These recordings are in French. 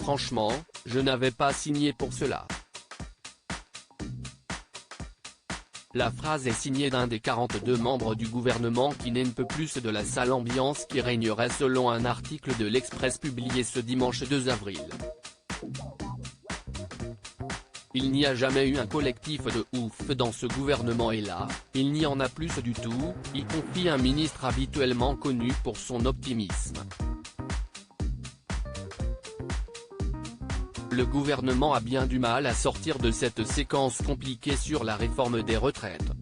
Franchement, je n'avais pas signé pour cela. La phrase est signée d'un des 42 membres du gouvernement qui n'en peut plus de la sale ambiance qui régnerait selon un article de l'Express publié ce dimanche 2 avril. Il n'y a jamais eu un collectif de ouf dans ce gouvernement et là, il n'y en a plus du tout, y confie un ministre habituellement connu pour son optimisme. Le gouvernement a bien du mal à sortir de cette séquence compliquée sur la réforme des retraites.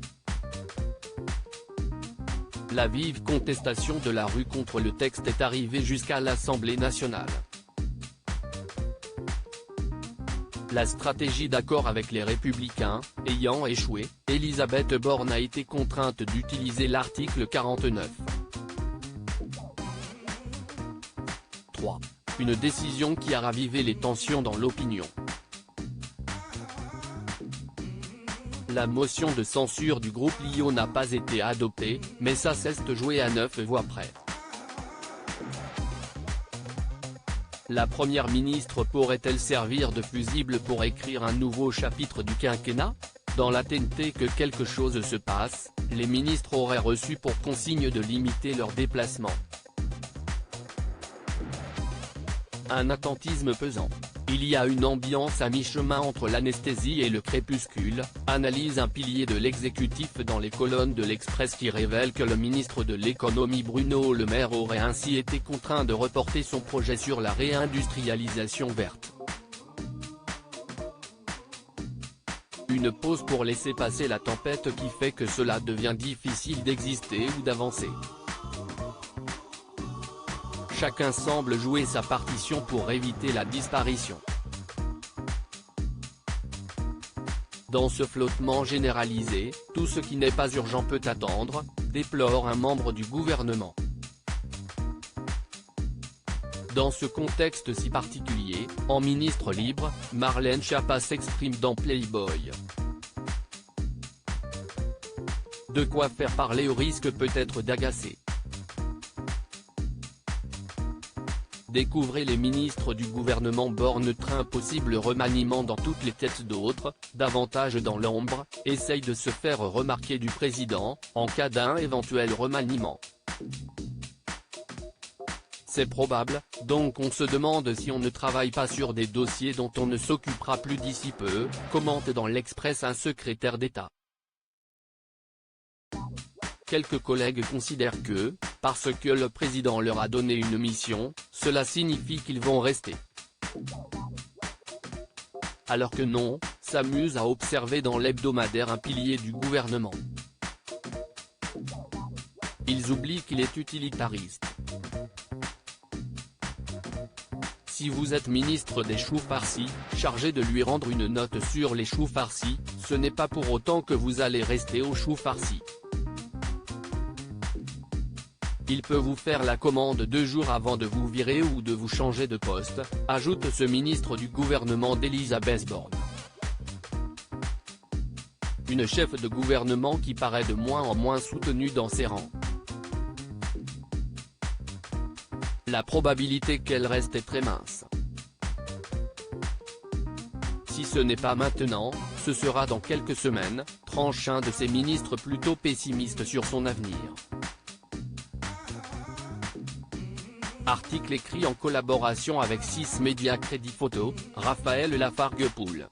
La vive contestation de la rue contre le texte est arrivée jusqu'à l'Assemblée nationale. La stratégie d'accord avec les Républicains, ayant échoué, Elisabeth Borne a été contrainte d'utiliser l'article 49. 3. Une décision qui a ravivé les tensions dans l'opinion. La motion de censure du groupe Lio n'a pas été adoptée, mais ça cesse de jouer à 9 voix près. La première ministre pourrait-elle servir de fusible pour écrire un nouveau chapitre du quinquennat ? Dans l'attente que quelque chose se passe, les ministres auraient reçu pour consigne de limiter leurs déplacements. Un attentisme pesant. Il y a une ambiance à mi-chemin entre l'anesthésie et le crépuscule, analyse un pilier de l'exécutif dans les colonnes de l'Express qui révèle que le ministre de l'économie Bruno Le Maire aurait ainsi été contraint de reporter son projet sur la réindustrialisation verte. Une pause pour laisser passer la tempête qui fait que cela devient difficile d'exister ou d'avancer. Chacun semble jouer sa partition pour éviter la disparition. Dans ce flottement généralisé, tout ce qui n'est pas urgent peut attendre, déplore un membre du gouvernement. Dans ce contexte si particulier, en ministre libre, Marlène Schiappa s'exprime dans Playboy. De quoi faire parler au risque peut-être d'agacer. Découvrez les ministres du gouvernement Borne train possible remaniement dans toutes les têtes d'autres, davantage dans l'ombre, essaye de se faire remarquer du président, en cas d'un éventuel remaniement. C'est probable, donc on se demande si on ne travaille pas sur des dossiers dont on ne s'occupera plus d'ici peu, commente dans l'Express un secrétaire d'État. Quelques collègues considèrent que, parce que le président leur a donné une mission, cela signifie qu'ils vont rester. Alors que non, s'amuse à observer dans l'hebdomadaire un pilier du gouvernement. Ils oublient qu'il est utilitariste. Si vous êtes ministre des choux farcis, chargé de lui rendre une note sur les choux farcis, ce n'est pas pour autant que vous allez rester aux choux farcis. Il peut vous faire la commande 2 jours avant de vous virer ou de vous changer de poste, ajoute ce ministre du gouvernement d'Elisabeth Borne. Une chef de gouvernement qui paraît de moins en moins soutenue dans ses rangs. La probabilité qu'elle reste est très mince. Si ce n'est pas maintenant, ce sera dans quelques semaines, tranche un de ses ministres plutôt pessimistes sur son avenir. Article écrit en collaboration avec 6 médias Crédit Photo, Raphaël Lafargue-Poul.